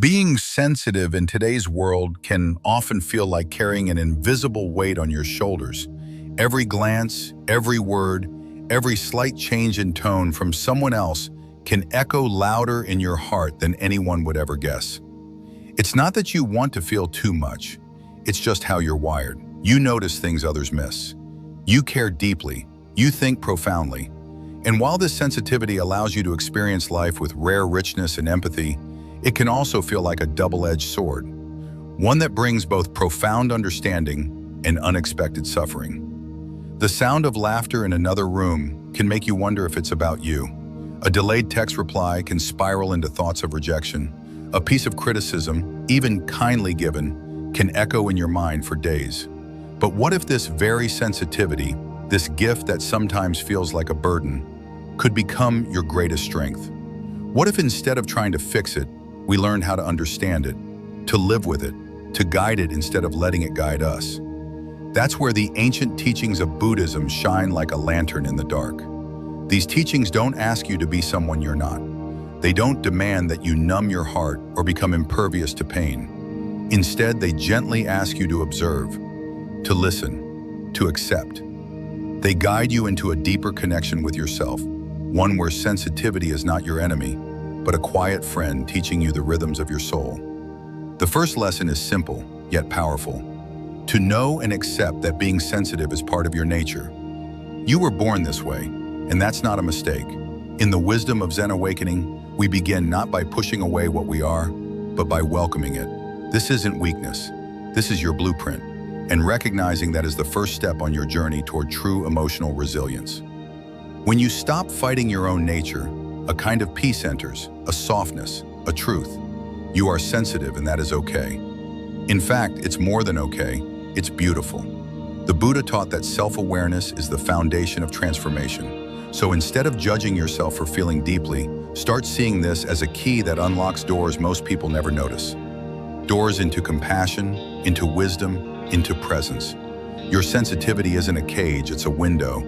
Being sensitive in today's world can often feel like carrying an invisible weight on your shoulders. Every glance, every word, every slight change in tone from someone else can echo louder in your heart than anyone would ever guess. It's not that you want to feel too much, it's just how you're wired. You notice things others miss. You care deeply, you think profoundly. And while this sensitivity allows you to experience life with rare richness and empathy, it can also feel like a double-edged sword, one that brings both profound understanding and unexpected suffering. The sound of laughter in another room can make you wonder if it's about you. A delayed text reply can spiral into thoughts of rejection. A piece of criticism, even kindly given, can echo in your mind for days. But what if this very sensitivity, this gift that sometimes feels like a burden, could become your greatest strength? What if instead of trying to fix it, we learned how to understand it, to live with it, to guide it instead of letting it guide us? That's where the ancient teachings of Buddhism shine like a lantern in the dark. These teachings don't ask you to be someone you're not. They don't demand that you numb your heart or become impervious to pain. Instead, they gently ask you to observe, to listen, to accept. They guide you into a deeper connection with yourself, one where sensitivity is not your enemy, but a quiet friend teaching you the rhythms of your soul. The first lesson is simple, yet powerful. To know and accept that being sensitive is part of your nature. You were born this way, and that's not a mistake. In the wisdom of Zen awakening, we begin not by pushing away what we are, but by welcoming it. This isn't weakness. This is your blueprint, and recognizing that is the first step on your journey toward true emotional resilience. When you stop fighting your own nature, a kind of peace enters, a softness, a truth. You are sensitive, and that is okay. In fact, it's more than okay, it's beautiful. The Buddha taught that self-awareness is the foundation of transformation. So instead of judging yourself for feeling deeply, start seeing this as a key that unlocks doors most people never notice. Doors into compassion, into wisdom, into presence. Your sensitivity isn't a cage, it's a window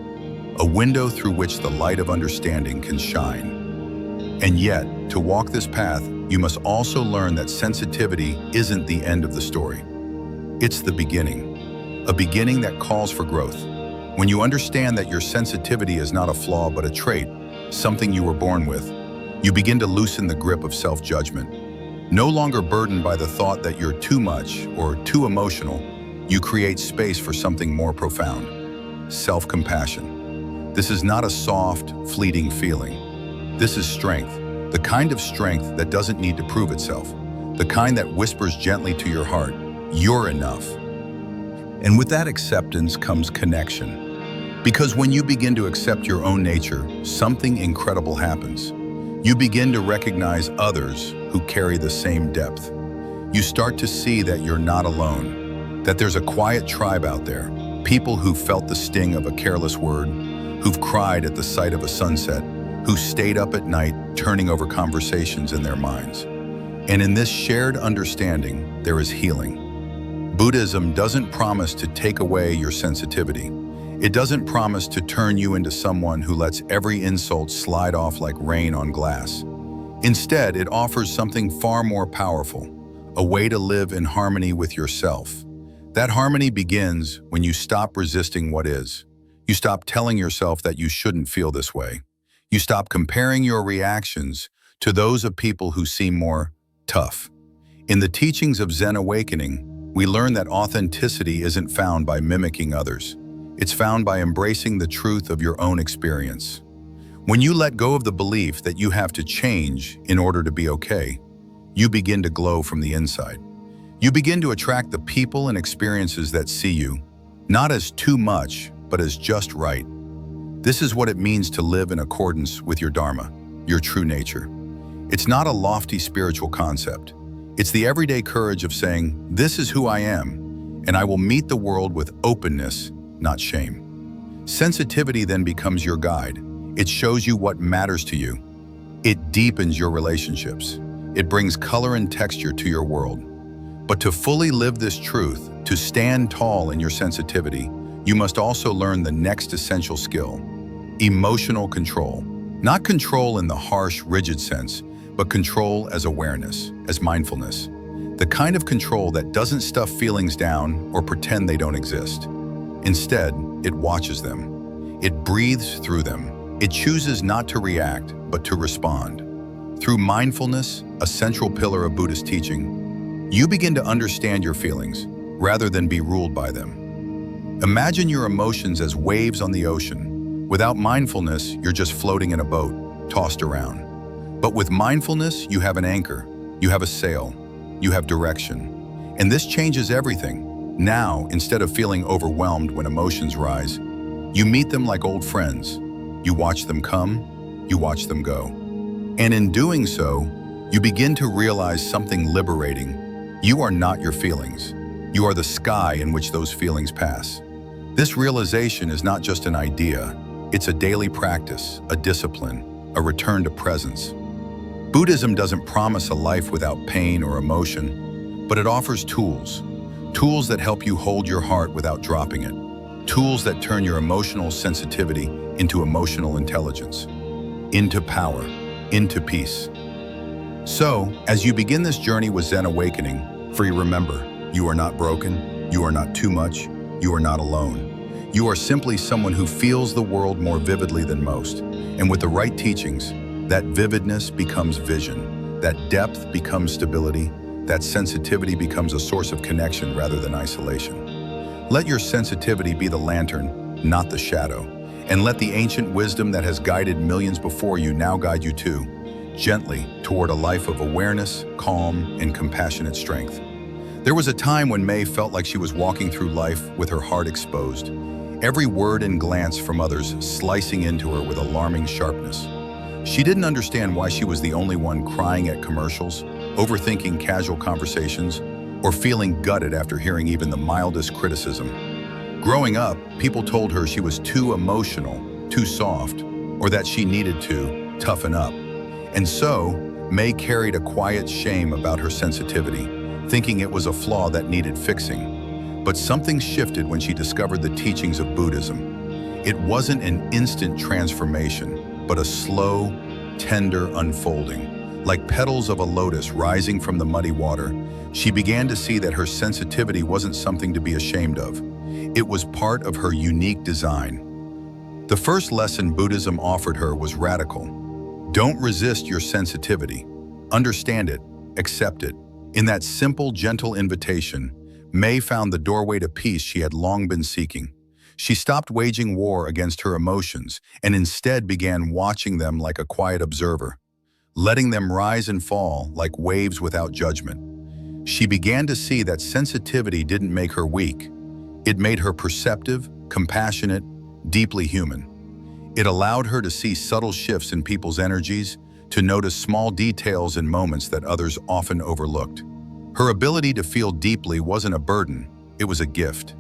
through which the light of understanding can shine. And yet, to walk this path, you must also learn that sensitivity isn't the end of the story. It's the beginning, a beginning that calls for growth. When you understand that your sensitivity is not a flaw but a trait, something you were born with, you begin to loosen the grip of self-judgment. No longer burdened by the thought that you're too much or too emotional, you create space for something more profound: self-compassion. This is not a soft, fleeting feeling. This is strength, the kind of strength that doesn't need to prove itself, the kind that whispers gently to your heart, "You're enough." And with that acceptance comes connection. Because when you begin to accept your own nature, something incredible happens. You begin to recognize others who carry the same depth. You start to see that you're not alone, that there's a quiet tribe out there, people who felt the sting of a careless word, who've cried at the sight of a sunset, who stayed up at night turning over conversations in their minds. And in this shared understanding, there is healing. Buddhism doesn't promise to take away your sensitivity. It doesn't promise to turn you into someone who lets every insult slide off like rain on glass. Instead, it offers something far more powerful, a way to live in harmony with yourself. That harmony begins when you stop resisting what is. You stop telling yourself that you shouldn't feel this way. You stop comparing your reactions to those of people who seem more tough. In the teachings of Zen awakening, we learn that authenticity isn't found by mimicking others. It's found by embracing the truth of your own experience. When you let go of the belief that you have to change in order to be okay, you begin to glow from the inside. You begin to attract the people and experiences that see you, not as too much, but as just right. This is what it means to live in accordance with your dharma, your true nature. It's not a lofty spiritual concept. It's the everyday courage of saying, "This is who I am, and I will meet the world with openness, not shame." Sensitivity then becomes your guide. It shows you what matters to you. It deepens your relationships. It brings color and texture to your world. But to fully live this truth, to stand tall in your sensitivity, you must also learn the next essential skill: emotional control. Not control in the harsh, rigid sense, but control as awareness, as mindfulness. The kind of control that doesn't stuff feelings down or pretend they don't exist. Instead, it watches them. It breathes through them. It chooses not to react, but to respond. Through mindfulness, a central pillar of Buddhist teaching, you begin to understand your feelings, rather than be ruled by them. Imagine your emotions as waves on the ocean. Without mindfulness, you're just floating in a boat, tossed around. But with mindfulness, you have an anchor, you have a sail, you have direction. And this changes everything. Now, instead of feeling overwhelmed when emotions rise, you meet them like old friends. You watch them come, you watch them go. And in doing so, you begin to realize something liberating. You are not your feelings. You are the sky in which those feelings pass. This realization is not just an idea, it's a daily practice, a discipline, a return to presence. Buddhism doesn't promise a life without pain or emotion, but it offers tools. Tools that help you hold your heart without dropping it. Tools that turn your emotional sensitivity into emotional intelligence, into power, into peace. So, as you begin this journey with Zen awakening, remember, you are not broken, you are not too much, you are not alone. You are simply someone who feels the world more vividly than most. And with the right teachings, that vividness becomes vision, that depth becomes stability, that sensitivity becomes a source of connection rather than isolation. Let your sensitivity be the lantern, not the shadow, and let the ancient wisdom that has guided millions before you now guide you too, gently toward a life of awareness, calm, and compassionate strength. There was a time when May felt like she was walking through life with her heart exposed, every word and glance from others slicing into her with alarming sharpness. She didn't understand why she was the only one crying at commercials, overthinking casual conversations, or feeling gutted after hearing even the mildest criticism. Growing up, people told her she was too emotional, too soft, or that she needed to toughen up. And so, May carried a quiet shame about her sensitivity, thinking it was a flaw that needed fixing. But something shifted when she discovered the teachings of Buddhism. It wasn't an instant transformation, but a slow, tender unfolding. Like petals of a lotus rising from the muddy water, she began to see that her sensitivity wasn't something to be ashamed of. It was part of her unique design. The first lesson Buddhism offered her was radical. Don't resist your sensitivity. Understand it, accept it. In that simple, gentle invitation, May found the doorway to peace she had long been seeking. She stopped waging war against her emotions and instead began watching them like a quiet observer, letting them rise and fall like waves without judgment. She began to see that sensitivity didn't make her weak. It made her perceptive, compassionate, deeply human. It allowed her to see subtle shifts in people's energies, to notice small details in moments that others often overlooked. Her ability to feel deeply wasn't a burden, it was a gift.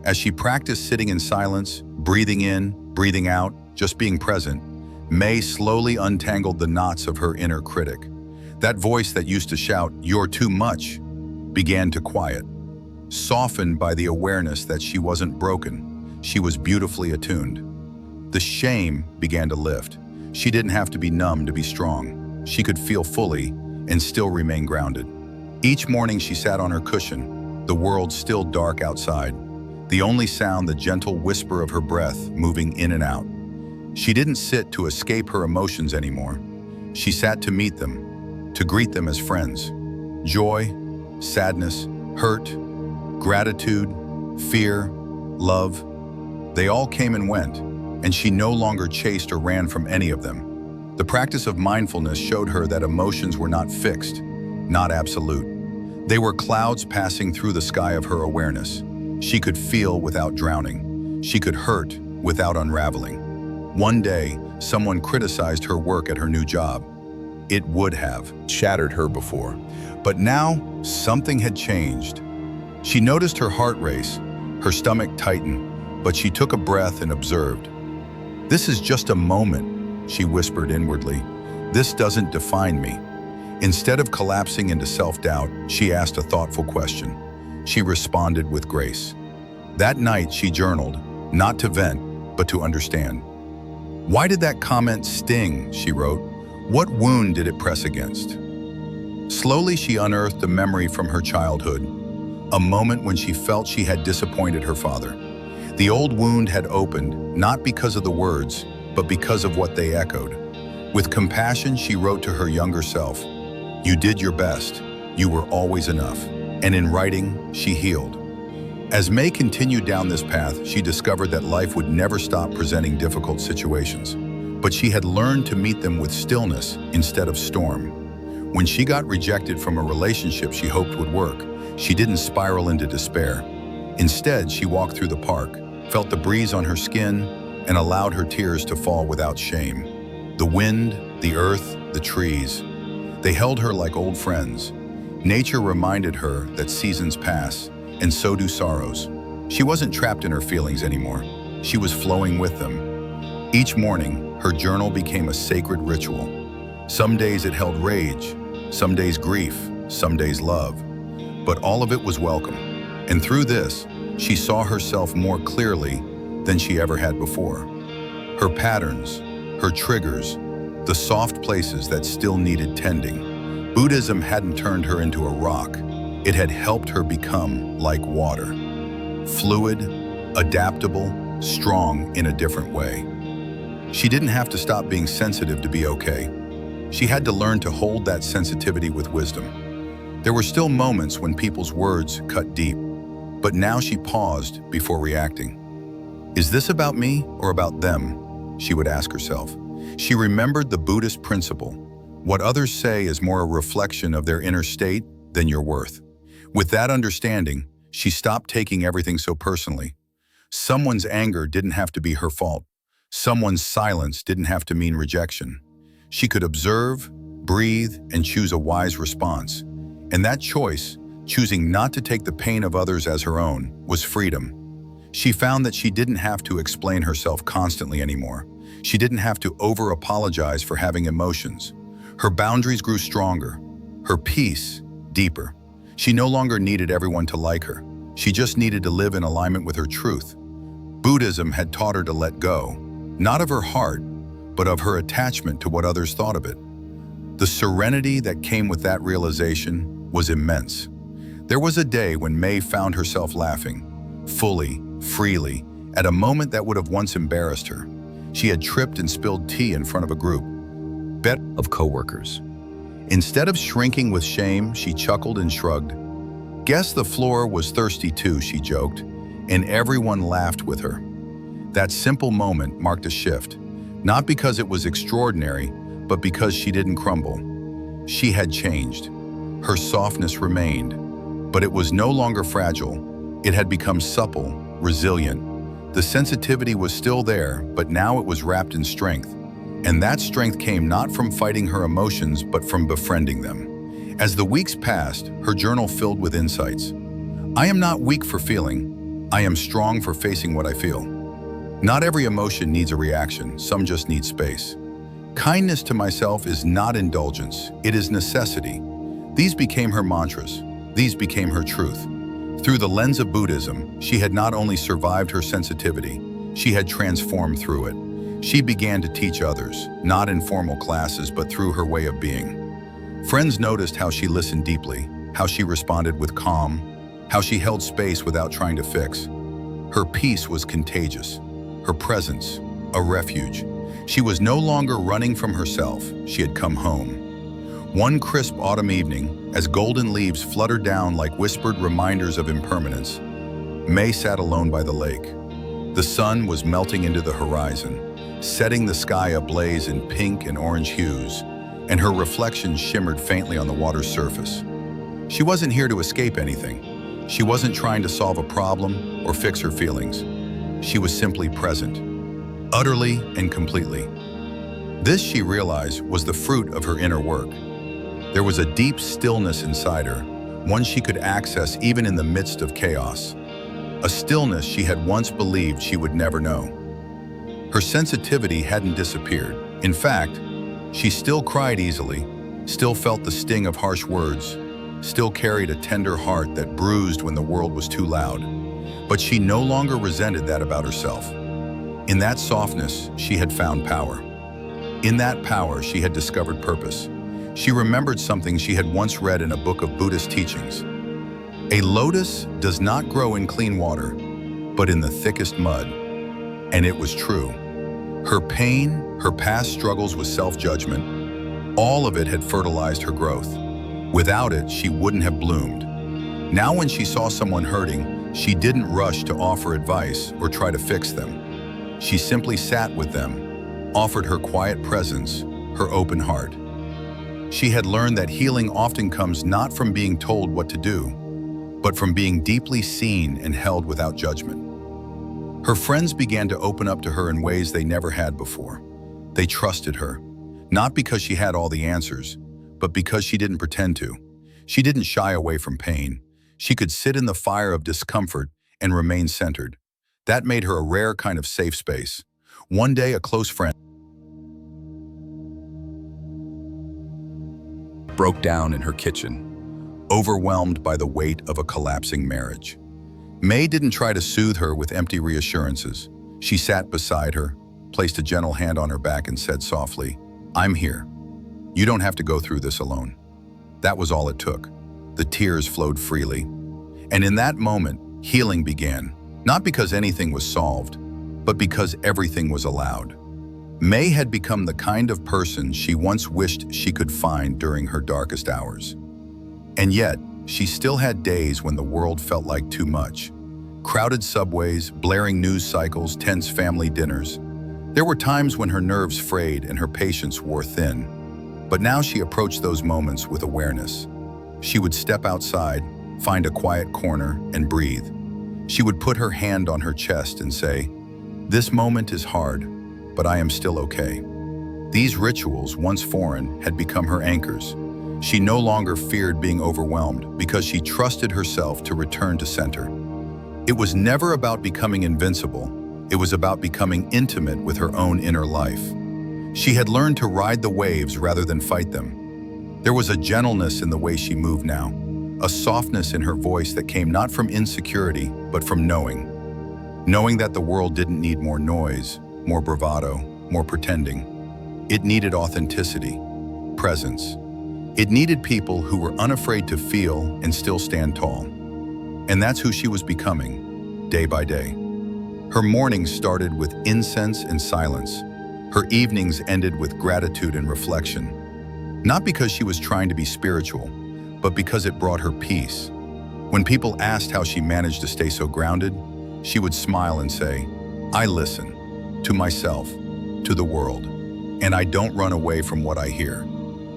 As she practiced sitting in silence, breathing in, breathing out, just being present, May slowly untangled the knots of her inner critic. That voice that used to shout, "You're too much," began to quiet, softened by the awareness that she wasn't broken, she was beautifully attuned. The shame began to lift. She didn't have to be numb to be strong. She could feel fully and still remain grounded. Each morning she sat on her cushion, the world still dark outside. The only sound, the gentle whisper of her breath moving in and out. She didn't sit to escape her emotions anymore. She sat to meet them, to greet them as friends. Joy, sadness, hurt, gratitude, fear, love, they all came and went, and she no longer chased or ran from any of them. The practice of mindfulness showed her that emotions were not fixed, not absolute. They were clouds passing through the sky of her awareness. She could feel without drowning. She could hurt without unraveling. One day, someone criticized her work at her new job. It would have shattered her before. But now, something had changed. She noticed her heart race, her stomach tighten, but she took a breath and observed. "This is just a moment," she whispered inwardly. "This doesn't define me." Instead of collapsing into self-doubt, she asked a thoughtful question. She responded with grace. That night, she journaled, not to vent, but to understand. "Why did that comment sting?" she wrote. What wound did it press against? Slowly, she unearthed a memory from her childhood, a moment when she felt she had disappointed her father. The old wound had opened, not because of the words, but because of what they echoed. With compassion, she wrote to her younger self, "You did your best. You were always enough." And in writing, she healed. As May continued down this path, she discovered that life would never stop presenting difficult situations, but she had learned to meet them with stillness instead of storm. When she got rejected from a relationship she hoped would work, she didn't spiral into despair. Instead, she walked through the park, felt the breeze on her skin, and allowed her tears to fall without shame. The wind, the earth, the trees, they held her like old friends. Nature reminded her that seasons pass, and so do sorrows. She wasn't trapped in her feelings anymore. She was flowing with them. Each morning, her journal became a sacred ritual. Some days it held rage, some days grief, some days love. But all of it was welcome. And through this, she saw herself more clearly than she ever had before. Her patterns, her triggers, the soft places that still needed tending. Buddhism hadn't turned her into a rock. It had helped her become like water. Fluid, adaptable, strong in a different way. She didn't have to stop being sensitive to be okay. She had to learn to hold that sensitivity with wisdom. There were still moments when people's words cut deep, but now she paused before reacting. Is this about me or about them? She would ask herself. She remembered the Buddhist principle. What others say is more a reflection of their inner state than your worth. With that understanding, she stopped taking everything so personally. Someone's anger didn't have to be her fault. Someone's silence didn't have to mean rejection. She could observe, breathe, and choose a wise response. And that choice, choosing not to take the pain of others as her own, was freedom. She found that she didn't have to explain herself constantly anymore. She didn't have to over-apologize for having emotions. Her boundaries grew stronger, her peace deeper. She no longer needed everyone to like her. She just needed to live in alignment with her truth. Buddhism had taught her to let go, not of her heart, but of her attachment to what others thought of it. The serenity that came with that realization was immense. There was a day when May found herself laughing, fully, freely, at a moment that would have once embarrassed her. She had tripped and spilled tea in front of a group of coworkers. Instead of shrinking with shame, she chuckled and shrugged. Guess the floor was thirsty too, she joked, and everyone laughed with her. That simple moment marked a shift, not because it was extraordinary, but because she didn't crumble. She had changed. Her softness remained, but it was no longer fragile. It had become supple, resilient. The sensitivity was still there, but now it was wrapped in strength. And that strength came not from fighting her emotions, but from befriending them. As the weeks passed, her journal filled with insights. I am not weak for feeling. I am strong for facing what I feel. Not every emotion needs a reaction, some just need space. Kindness to myself is not indulgence, it is necessity. These became her mantras. These became her truth. Through the lens of Buddhism, she had not only survived her sensitivity, she had transformed through it. She began to teach others, not in formal classes, but through her way of being. Friends noticed how she listened deeply, how she responded with calm, how she held space without trying to fix. Her peace was contagious, her presence a refuge. She was no longer running from herself, she had come home. One crisp autumn evening, as golden leaves fluttered down like whispered reminders of impermanence, May sat alone by the lake. The sun was melting into the horizon, setting the sky ablaze in pink and orange hues, and her reflection shimmered faintly on the water's surface. She wasn't here to escape anything. She wasn't trying to solve a problem or fix her feelings. She was simply present, utterly and completely. This, she realized, was the fruit of her inner work. There was a deep stillness inside her, one she could access even in the midst of chaos. A stillness she had once believed she would never know. Her sensitivity hadn't disappeared. In fact, she still cried easily, still felt the sting of harsh words, still carried a tender heart that bruised when the world was too loud. But she no longer resented that about herself. In that softness, she had found power. In that power, she had discovered purpose. She remembered something she had once read in a book of Buddhist teachings. A lotus does not grow in clean water, but in the thickest mud. And it was true. Her pain, her past struggles with self-judgment, all of it had fertilized her growth. Without it, she wouldn't have bloomed. Now when she saw someone hurting, she didn't rush to offer advice or try to fix them. She simply sat with them, offered her quiet presence, her open heart. She had learned that healing often comes not from being told what to do, but from being deeply seen and held without judgment. Her friends began to open up to her in ways they never had before. They trusted her, not because she had all the answers, but because she didn't pretend to. She didn't shy away from pain. She could sit in the fire of discomfort and remain centered. That made her a rare kind of safe space. One day, a close friend broke down in her kitchen, overwhelmed by the weight of a collapsing marriage. May didn't try to soothe her with empty reassurances. She sat beside her, placed a gentle hand on her back and said softly, "I'm here. You don't have to go through this alone." That was all it took. The tears flowed freely. And in that moment, healing began, not because anything was solved, but because everything was allowed. May had become the kind of person she once wished she could find during her darkest hours. And yet, she still had days when the world felt like too much. Crowded subways, blaring news cycles, tense family dinners. There were times when her nerves frayed and her patience wore thin. But now she approached those moments with awareness. She would step outside, find a quiet corner, and breathe. She would put her hand on her chest and say, "This moment is hard, but I am still okay." These rituals, once foreign, had become her anchors. She no longer feared being overwhelmed because she trusted herself to return to center. It was never about becoming invincible. It was about becoming intimate with her own inner life. She had learned to ride the waves rather than fight them. There was a gentleness in the way she moved now, a softness in her voice that came not from insecurity, but from knowing. Knowing that the world didn't need more noise, more bravado, more pretending. It needed authenticity, presence. It needed people who were unafraid to feel and still stand tall. And that's who she was becoming, day by day. Her mornings started with incense and silence. Her evenings ended with gratitude and reflection. Not because she was trying to be spiritual, but because it brought her peace. When people asked how she managed to stay so grounded, she would smile and say, "I listen, to myself, to the world, and I don't run away from what I hear."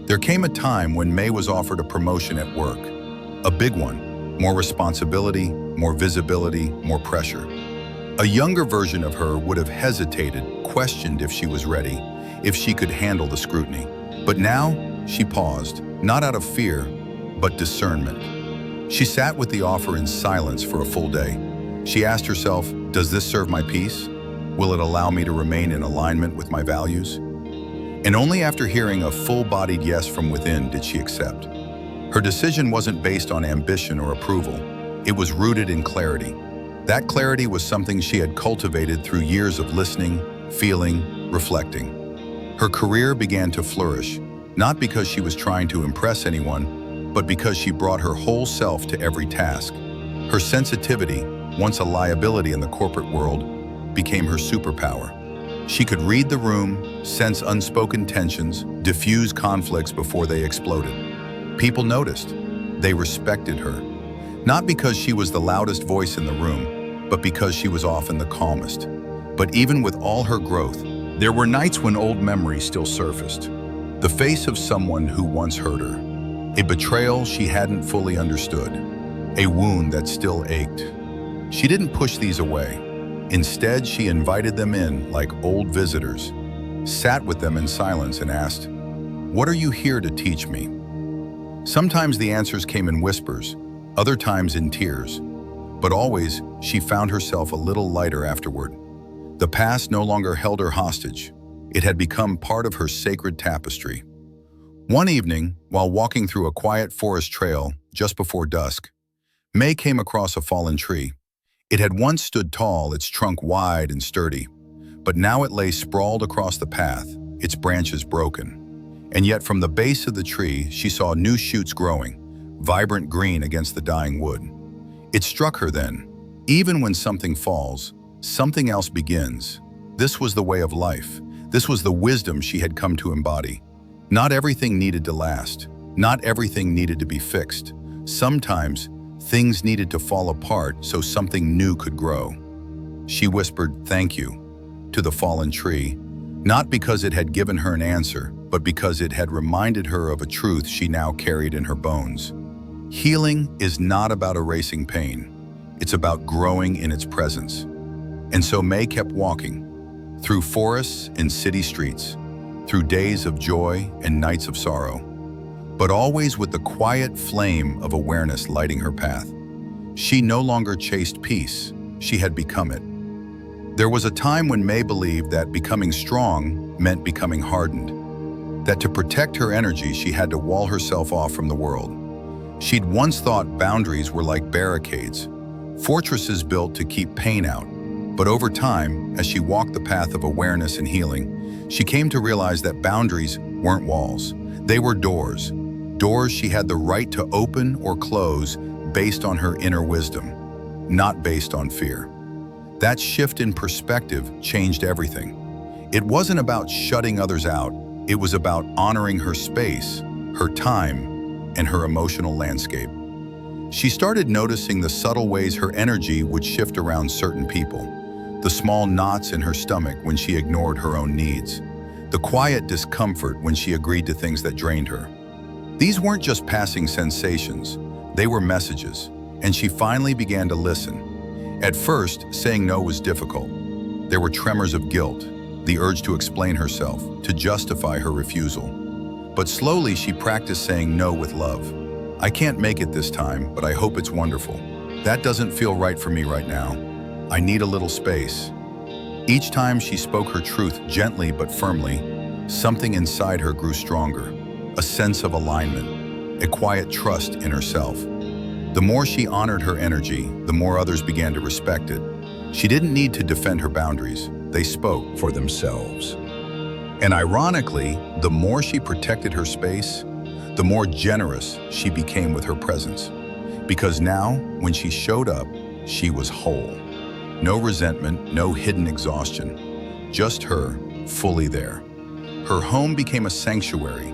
There came a time when May was offered a promotion at work, a big one, more responsibility, more visibility, more pressure. A younger version of her would have hesitated, questioned if she was ready, if she could handle the scrutiny. But now, she paused, not out of fear, but discernment. She sat with the offer in silence for a full day. She asked herself, "Does this serve my peace? Will it allow me to remain in alignment with my values?" And only after hearing a full-bodied yes from within did she accept. Her decision wasn't based on ambition or approval. It was rooted in clarity. That clarity was something she had cultivated through years of listening, feeling, reflecting. Her career began to flourish, not because she was trying to impress anyone, but because she brought her whole self to every task. Her sensitivity, once a liability in the corporate world, became her superpower. She could read the room, sense unspoken tensions, diffuse conflicts before they exploded. People noticed. They respected her. Not because she was the loudest voice in the room, but because she was often the calmest. But even with all her growth, there were nights when old memories still surfaced. The face of someone who once hurt her. A betrayal she hadn't fully understood. A wound that still ached. She didn't push these away. Instead, she invited them in like old visitors, sat with them in silence and asked, "What are you here to teach me?" Sometimes the answers came in whispers, other times in tears. But always, she found herself a little lighter afterward. The past no longer held her hostage. It had become part of her sacred tapestry. One evening, while walking through a quiet forest trail just before dusk, May came across a fallen tree. It had once stood tall, its trunk wide and sturdy, but now it lay sprawled across the path, its branches broken. And yet from the base of the tree, she saw new shoots growing, vibrant green against the dying wood. It struck her then, even when something falls, something else begins. This was the way of life. This was the wisdom she had come to embody. Not everything needed to last. Not everything needed to be fixed. Sometimes, things needed to fall apart so something new could grow. She whispered, "Thank you," to the fallen tree, not because it had given her an answer, but because it had reminded her of a truth she now carried in her bones. Healing is not about erasing pain. It's about growing in its presence. And so May kept walking, through forests and city streets, through days of joy and nights of sorrow, but always with the quiet flame of awareness lighting her path. She no longer chased peace, she had become it. There was a time when May believed that becoming strong meant becoming hardened, that to protect her energy she had to wall herself off from the world. She'd once thought boundaries were like barricades, fortresses built to keep pain out. But over time, as she walked the path of awareness and healing, she came to realize that boundaries weren't walls. They were doors. Doors she had the right to open or close based on her inner wisdom, not based on fear. That shift in perspective changed everything. It wasn't about shutting others out. It was about honoring her space, her time, and her emotional landscape. She started noticing the subtle ways her energy would shift around certain people, the small knots in her stomach when she ignored her own needs, the quiet discomfort when she agreed to things that drained her. These weren't just passing sensations, they were messages, and she finally began to listen. At first, saying no was difficult. There were tremors of guilt, the urge to explain herself, to justify her refusal. But slowly she practiced saying no with love. "I can't make it this time, but I hope it's wonderful. That doesn't feel right for me right now. I need a little space." Each time she spoke her truth gently but firmly, something inside her grew stronger, a sense of alignment, a quiet trust in herself. The more she honored her energy, the more others began to respect it. She didn't need to defend her boundaries. They spoke for themselves. And ironically, the more she protected her space, the more generous she became with her presence. Because now, when she showed up, she was whole. No resentment, no hidden exhaustion. Just her, fully there. Her home became a sanctuary,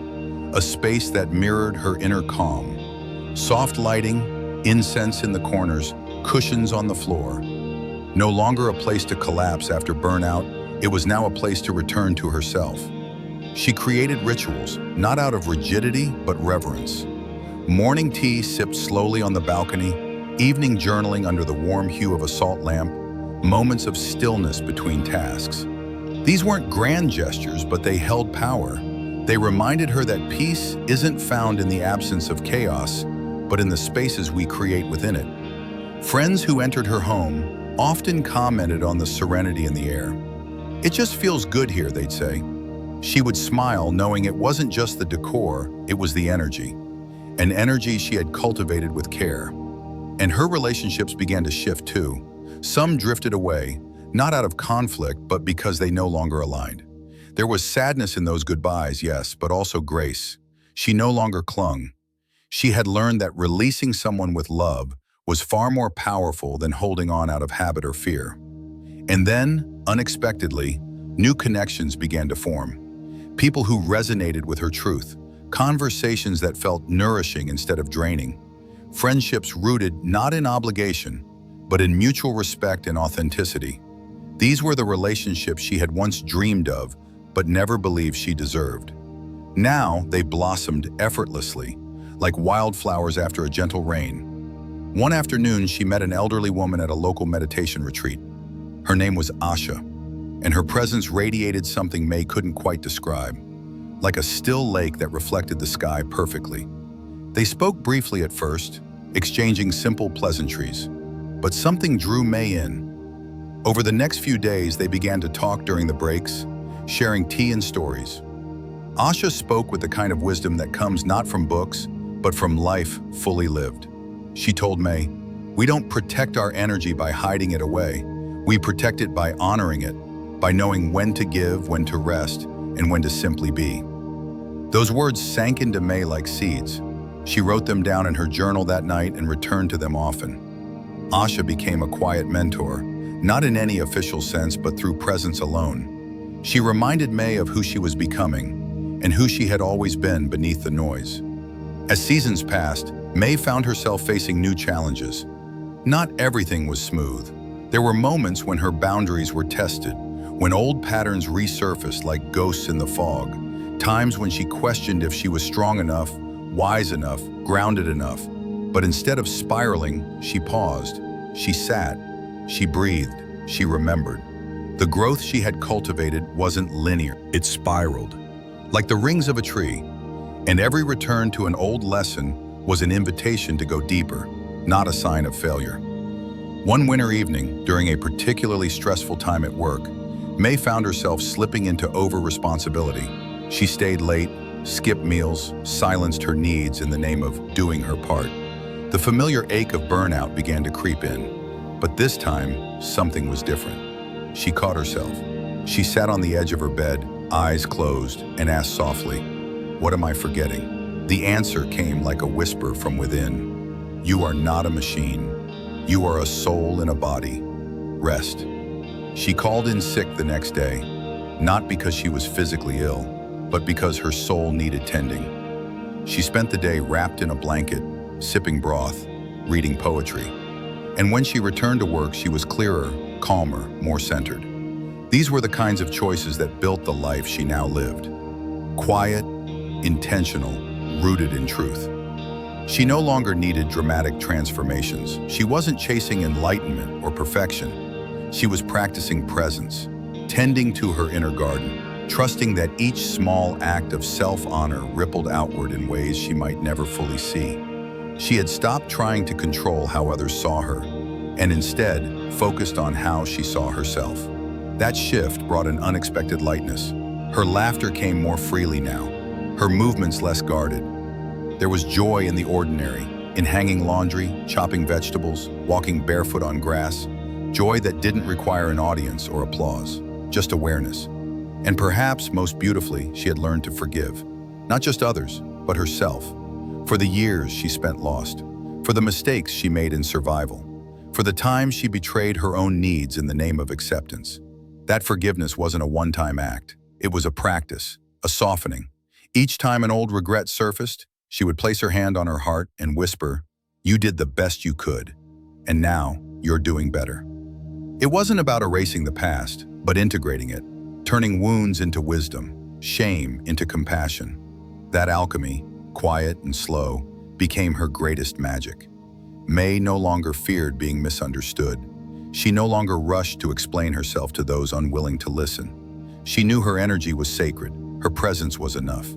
a space that mirrored her inner calm. Soft lighting, incense in the corners, cushions on the floor. No longer a place to collapse after burnout, it was now a place to return to herself. She created rituals, not out of rigidity, but reverence. Morning tea sipped slowly on the balcony, evening journaling under the warm hue of a salt lamp, moments of stillness between tasks. These weren't grand gestures, but they held power. They reminded her that peace isn't found in the absence of chaos, but in the spaces we create within it. Friends who entered her home often commented on the serenity in the air. "It just feels good here," they'd say. She would smile, knowing it wasn't just the decor, it was the energy. An energy she had cultivated with care. And her relationships began to shift too. Some drifted away, not out of conflict, but because they no longer aligned. There was sadness in those goodbyes, yes, but also grace. She no longer clung. She had learned that releasing someone with love was far more powerful than holding on out of habit or fear. And then, unexpectedly, new connections began to form. People who resonated with her truth, conversations that felt nourishing instead of draining, friendships rooted not in obligation, but in mutual respect and authenticity. These were the relationships she had once dreamed of, but never believed she deserved. Now they blossomed effortlessly, like wildflowers after a gentle rain. One afternoon, she met an elderly woman at a local meditation retreat. Her name was Asha, and her presence radiated something May couldn't quite describe, like a still lake that reflected the sky perfectly. They spoke briefly at first, exchanging simple pleasantries, but something drew May in. Over the next few days, they began to talk during the breaks, sharing tea and stories. Asha spoke with the kind of wisdom that comes not from books, but from life fully lived. She told May, "We don't protect our energy by hiding it away. We protect it by honoring it, by knowing when to give, when to rest, and when to simply be. Those words sank into May like seeds. She wrote them down in her journal that night and returned to them often. Asha became a quiet mentor, not in any official sense, but through presence alone. She reminded May of who she was becoming and who she had always been beneath the noise. As seasons passed, May found herself facing new challenges. Not everything was smooth. There were moments when her boundaries were tested, when old patterns resurfaced like ghosts in the fog, times when she questioned if she was strong enough, wise enough, grounded enough. But instead of spiraling, she paused, she sat, she breathed, she remembered. The growth she had cultivated wasn't linear, it spiraled, like the rings of a tree. And every return to an old lesson was an invitation to go deeper, not a sign of failure. One winter evening, during a particularly stressful time at work, May found herself slipping into over-responsibility. She stayed late, skipped meals, silenced her needs in the name of doing her part. The familiar ache of burnout began to creep in, but this time, something was different. She caught herself. She sat on the edge of her bed, eyes closed, and asked softly, "What am I forgetting?" The answer came like a whisper from within. "You are not a machine. You are a soul in a body. Rest." She called in sick the next day, not because she was physically ill, but because her soul needed tending. She spent the day wrapped in a blanket, sipping broth, reading poetry. And when she returned to work, she was clearer, calmer, more centered. These were the kinds of choices that built the life she now lived. Quiet, intentional, rooted in truth. She no longer needed dramatic transformations. She wasn't chasing enlightenment or perfection. She was practicing presence, tending to her inner garden, trusting that each small act of self-honor rippled outward in ways she might never fully see. She had stopped trying to control how others saw her, and instead focused on how she saw herself. That shift brought an unexpected lightness. Her laughter came more freely now, her movements less guarded. There was joy in the ordinary, in hanging laundry, chopping vegetables, walking barefoot on grass, joy that didn't require an audience or applause, just awareness. And perhaps most beautifully, she had learned to forgive, not just others, but herself, for the years she spent lost, for the mistakes she made in survival, for the times she betrayed her own needs in the name of acceptance. That forgiveness wasn't a one-time act. It was a practice, a softening. Each time an old regret surfaced, she would place her hand on her heart and whisper, "You did the best you could, and now you're doing better." It wasn't about erasing the past, but integrating it, turning wounds into wisdom, shame into compassion. That alchemy, quiet and slow, became her greatest magic. May no longer feared being misunderstood. She no longer rushed to explain herself to those unwilling to listen. She knew her energy was sacred, her presence was enough.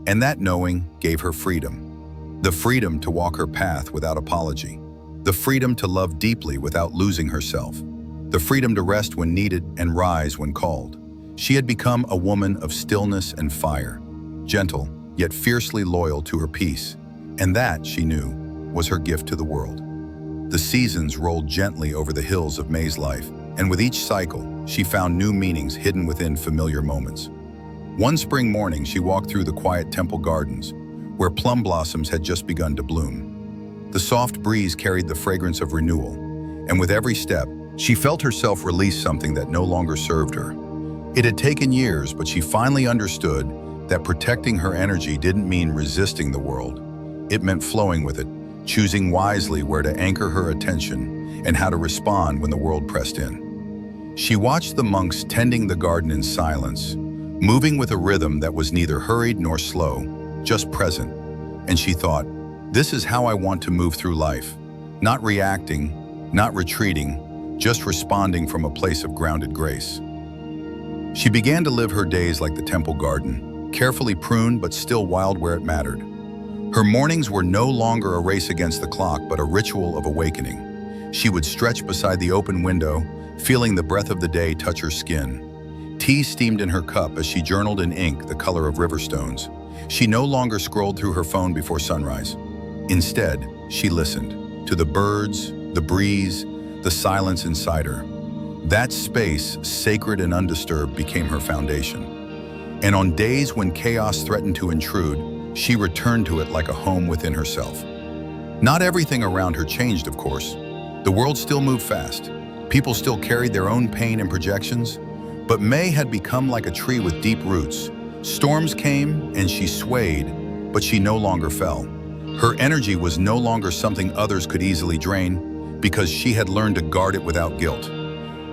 And that knowing gave her freedom. The freedom to walk her path without apology. The freedom to love deeply without losing herself. The freedom to rest when needed and rise when called. She had become a woman of stillness and fire, gentle, yet fiercely loyal to her peace. And that, she knew, was her gift to the world. The seasons rolled gently over the hills of May's life, and with each cycle, she found new meanings hidden within familiar moments. One spring morning, she walked through the quiet temple gardens, where plum blossoms had just begun to bloom. The soft breeze carried the fragrance of renewal, and with every step, she felt herself release something that no longer served her. It had taken years, but she finally understood that protecting her energy didn't mean resisting the world. It meant flowing with it, choosing wisely where to anchor her attention and how to respond when the world pressed in. She watched the monks tending the garden in silence, moving with a rhythm that was neither hurried nor slow, just present. And she thought, this is how I want to move through life. Not reacting, not retreating, just responding from a place of grounded grace. She began to live her days like the temple garden, carefully pruned but still wild where it mattered. Her mornings were no longer a race against the clock, but a ritual of awakening. She would stretch beside the open window, feeling the breath of the day touch her skin. Tea steamed in her cup as she journaled in ink the color of river stones. She no longer scrolled through her phone before sunrise. Instead, she listened to the birds, the breeze, the silence inside her. That space, sacred and undisturbed, became her foundation. And on days when chaos threatened to intrude, she returned to it like a home within herself. Not everything around her changed, of course. The world still moved fast. People still carried their own pain and projections. But May had become like a tree with deep roots. Storms came and she swayed, but she no longer fell. Her energy was no longer something others could easily drain because she had learned to guard it without guilt.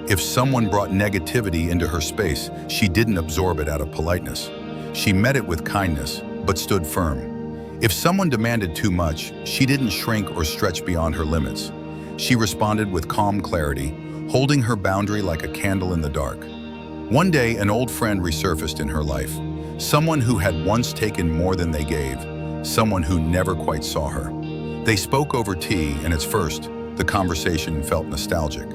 If someone brought negativity into her space, she didn't absorb it out of politeness. She met it with kindness, but stood firm. If someone demanded too much, she didn't shrink or stretch beyond her limits. She responded with calm clarity, holding her boundary like a candle in the dark. One day, an old friend resurfaced in her life. Someone who had once taken more than they gave. Someone who never quite saw her. They spoke over tea, and at first, the conversation felt nostalgic.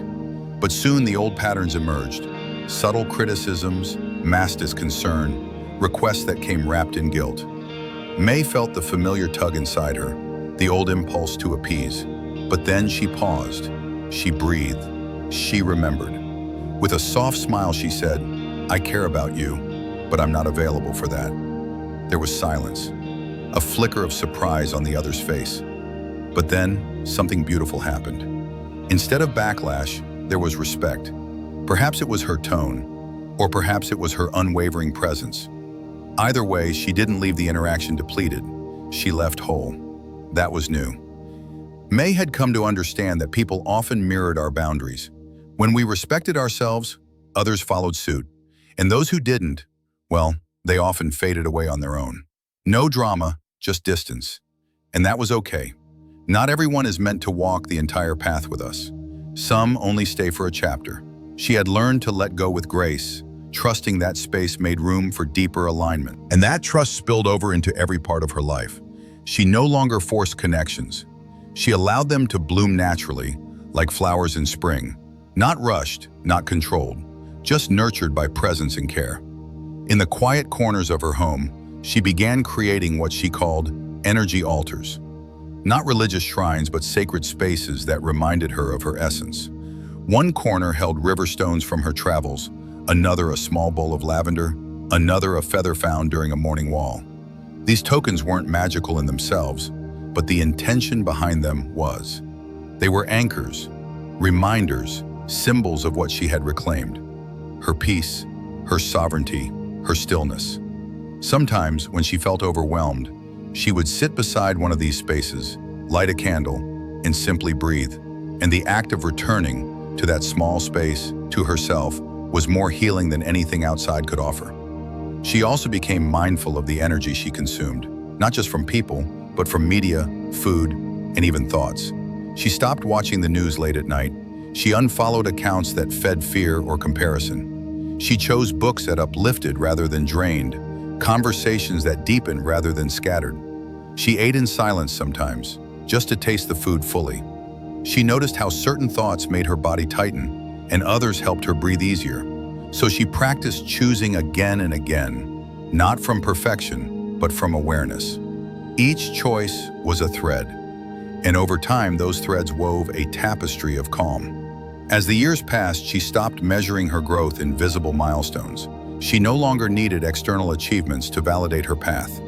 But soon the old patterns emerged. Subtle criticisms, masked as concern, requests that came wrapped in guilt. May felt the familiar tug inside her, the old impulse to appease. But then she paused. She breathed. She remembered. With a soft smile, she said, "I care about you, but I'm not available for that." There was silence, a flicker of surprise on the other's face. But then, something beautiful happened. Instead of backlash, there was respect. Perhaps it was her tone, or perhaps it was her unwavering presence. Either way, she didn't leave the interaction depleted. She left whole. That was new. May had come to understand that people often mirrored our boundaries. When we respected ourselves, others followed suit. And those who didn't, well, they often faded away on their own. No drama, just distance. And that was okay. Not everyone is meant to walk the entire path with us. Some only stay for a chapter. She had learned to let go with grace, trusting that space made room for deeper alignment. And that trust spilled over into every part of her life. She no longer forced connections. She allowed them to bloom naturally, like flowers in spring. Not rushed, not controlled, just nurtured by presence and care. In the quiet corners of her home, she began creating what she called energy altars. Not religious shrines, but sacred spaces that reminded her of her essence. One corner held river stones from her travels, another a small bowl of lavender, another a feather found during a morning wall. These tokens weren't magical in themselves, but the intention behind them was. They were anchors, reminders, symbols of what she had reclaimed. Her peace, her sovereignty, her stillness. Sometimes, when she felt overwhelmed, she would sit beside one of these spaces, light a candle, and simply breathe. And the act of returning to that small space, to herself, was more healing than anything outside could offer. She also became mindful of the energy she consumed, not just from people, but from media, food, and even thoughts. She stopped watching the news late at night. She unfollowed accounts that fed fear or comparison. She chose books that uplifted rather than drained, conversations that deepened rather than scattered. She ate in silence sometimes, just to taste the food fully. She noticed how certain thoughts made her body tighten, and others helped her breathe easier. So she practiced choosing again and again, not from perfection, but from awareness. Each choice was a thread, and over time those threads wove a tapestry of calm. As the years passed, she stopped measuring her growth in visible milestones. She no longer needed external achievements to validate her path.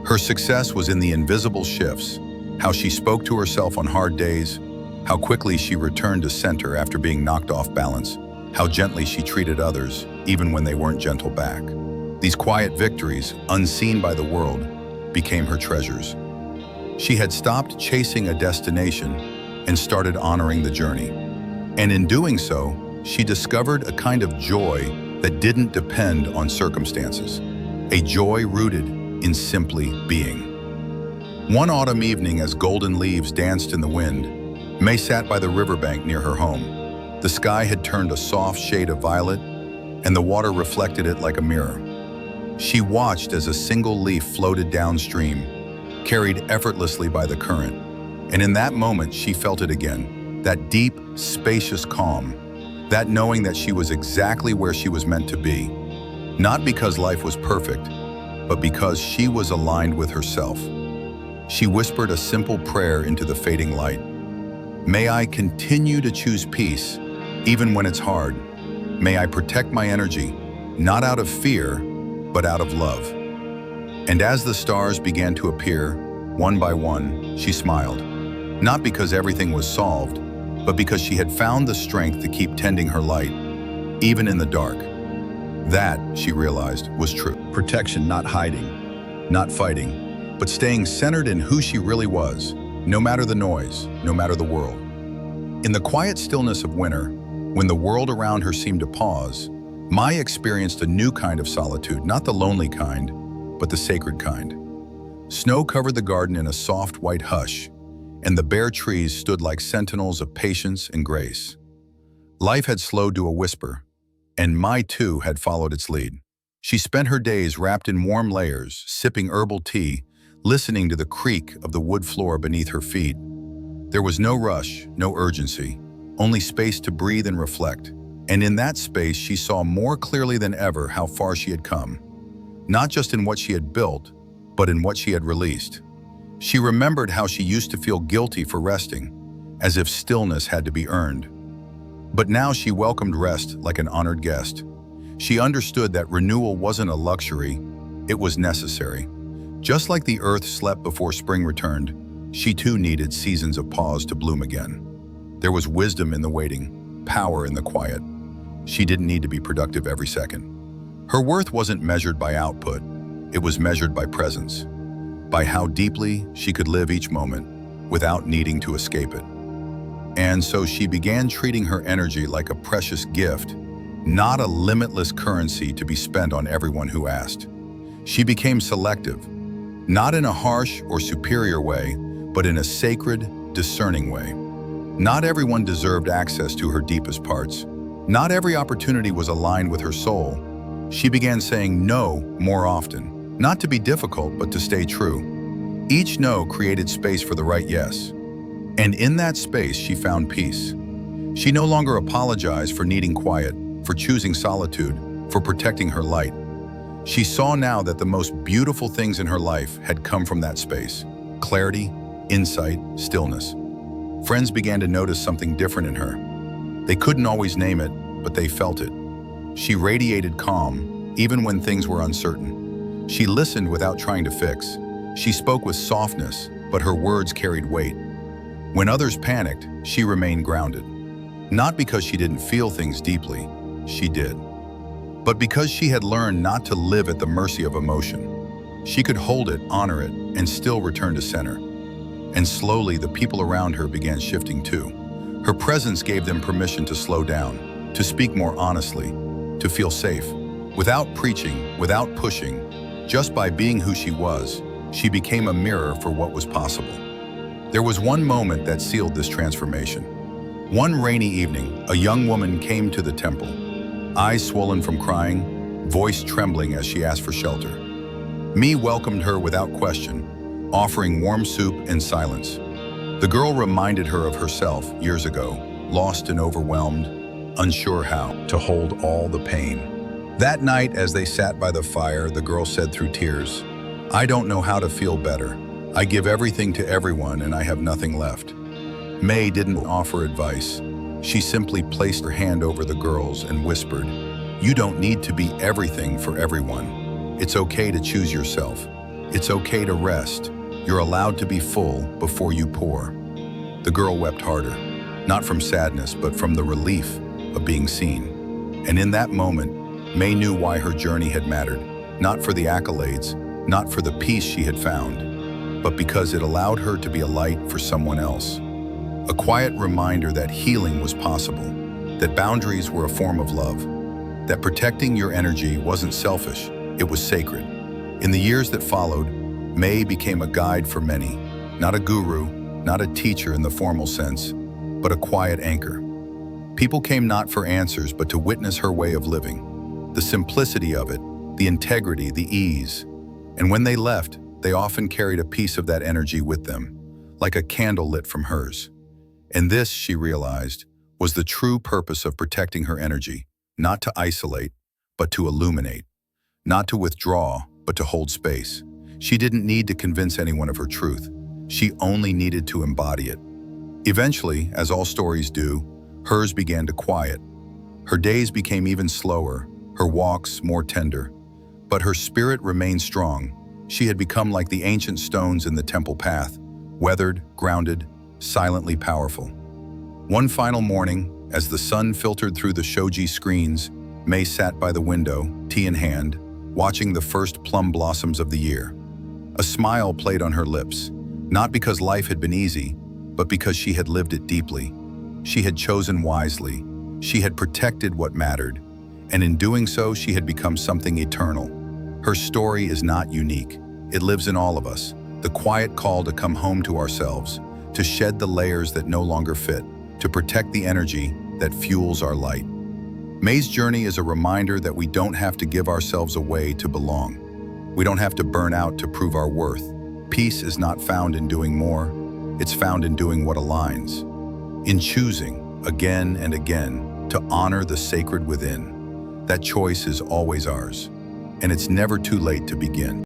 Her success was in the invisible shifts, how she spoke to herself on hard days, how quickly she returned to center after being knocked off balance, how gently she treated others, even when they weren't gentle back. These quiet victories, unseen by the world, became her treasures. She had stopped chasing a destination and started honoring the journey. And in doing so, she discovered a kind of joy that didn't depend on circumstances, a joy rooted in simply being. One autumn evening, as golden leaves danced in the wind, May sat by the riverbank near her home. The sky had turned a soft shade of violet, and the water reflected it like a mirror. She watched as a single leaf floated downstream, carried effortlessly by the current, and in that moment she felt it again, that deep, spacious calm, that knowing that she was exactly where she was meant to be, not because life was perfect, but because she was aligned with herself. She whispered a simple prayer into the fading light. May I continue to choose peace, even when it's hard. May I protect my energy, not out of fear, but out of love. And as the stars began to appear, one by one, she smiled. Not because everything was solved, but because she had found the strength to keep tending her light, even in the dark. That, she realized, was true. Protection, not hiding, not fighting, but staying centered in who she really was, no matter the noise, no matter the world. In the quiet stillness of winter, when the world around her seemed to pause, Mai experienced a new kind of solitude, not the lonely kind, but the sacred kind. Snow covered the garden in a soft white hush, and the bare trees stood like sentinels of patience and grace. Life had slowed to a whisper, and Mai too had followed its lead. She spent her days wrapped in warm layers, sipping herbal tea, listening to the creak of the wood floor beneath her feet. There was no rush, no urgency, only space to breathe and reflect. And in that space, she saw more clearly than ever how far she had come. Not just in what she had built, but in what she had released. She remembered how she used to feel guilty for resting, as if stillness had to be earned. But now she welcomed rest like an honored guest. She understood that renewal wasn't a luxury, it was necessary. Just like the earth slept before spring returned, she too needed seasons of pause to bloom again. There was wisdom in the waiting, power in the quiet. She didn't need to be productive every second. Her worth wasn't measured by output, it was measured by presence, by how deeply she could live each moment without needing to escape it. And so she began treating her energy like a precious gift, not a limitless currency to be spent on everyone who asked. She became selective, not in a harsh or superior way, but in a sacred, discerning way. Not everyone deserved access to her deepest parts. Not every opportunity was aligned with her soul. She began saying no more often, not to be difficult, but to stay true. Each no created space for the right yes. And in that space, she found peace. She no longer apologized for needing quiet, for choosing solitude, for protecting her light. She saw now that the most beautiful things in her life had come from that space: clarity, insight, stillness. Friends began to notice something different in her. They couldn't always name it, but they felt it. She radiated calm, even when things were uncertain. She listened without trying to fix. She spoke with softness, but her words carried weight. When others panicked, she remained grounded. Not because she didn't feel things deeply, she did. But because she had learned not to live at the mercy of emotion. She could hold it, honor it, and still return to center. And slowly, the people around her began shifting too. Her presence gave them permission to slow down, to speak more honestly, to feel safe. Without preaching, without pushing, just by being who she was, she became a mirror for what was possible. There was one moment that sealed this transformation. One rainy evening, a young woman came to the temple, eyes swollen from crying, voice trembling as she asked for shelter. Mi welcomed her without question, offering warm soup and silence. The girl reminded her of herself years ago, lost and overwhelmed, unsure how to hold all the pain. That night, as they sat by the fire, the girl said through tears, "I don't know how to feel better. I give everything to everyone and I have nothing left." May didn't offer advice. She simply placed her hand over the girl's and whispered, "You don't need to be everything for everyone. It's okay to choose yourself. It's okay to rest. You're allowed to be full before you pour." The girl wept harder, not from sadness, but from the relief of being seen. And in that moment, May knew why her journey had mattered, not for the accolades, not for the peace she had found, but because it allowed her to be a light for someone else. A quiet reminder that healing was possible, that boundaries were a form of love, that protecting your energy wasn't selfish, it was sacred. In the years that followed, May became a guide for many, not a guru, not a teacher in the formal sense, but a quiet anchor. People came not for answers, but to witness her way of living, the simplicity of it, the integrity, the ease. And when they left, they often carried a piece of that energy with them, like a candle lit from hers. And this, she realized, was the true purpose of protecting her energy, not to isolate, but to illuminate, not to withdraw, but to hold space. She didn't need to convince anyone of her truth. She only needed to embody it. Eventually, as all stories do, hers began to quiet. Her days became even slower, her walks more tender. But her spirit remained strong. She had become like the ancient stones in the temple path, weathered, grounded, silently powerful. One final morning, as the sun filtered through the shoji screens, May sat by the window, tea in hand, watching the first plum blossoms of the year. A smile played on her lips, not because life had been easy, but because she had lived it deeply. She had chosen wisely. She had protected what mattered, and in doing so, she had become something eternal. Her story is not unique. It lives in all of us, the quiet call to come home to ourselves, to shed the layers that no longer fit, to protect the energy that fuels our light. May's journey is a reminder that we don't have to give ourselves away to belong. We don't have to burn out to prove our worth. Peace is not found in doing more. It's found in doing what aligns. In choosing, again and again, to honor the sacred within. That choice is always ours. And it's never too late to begin.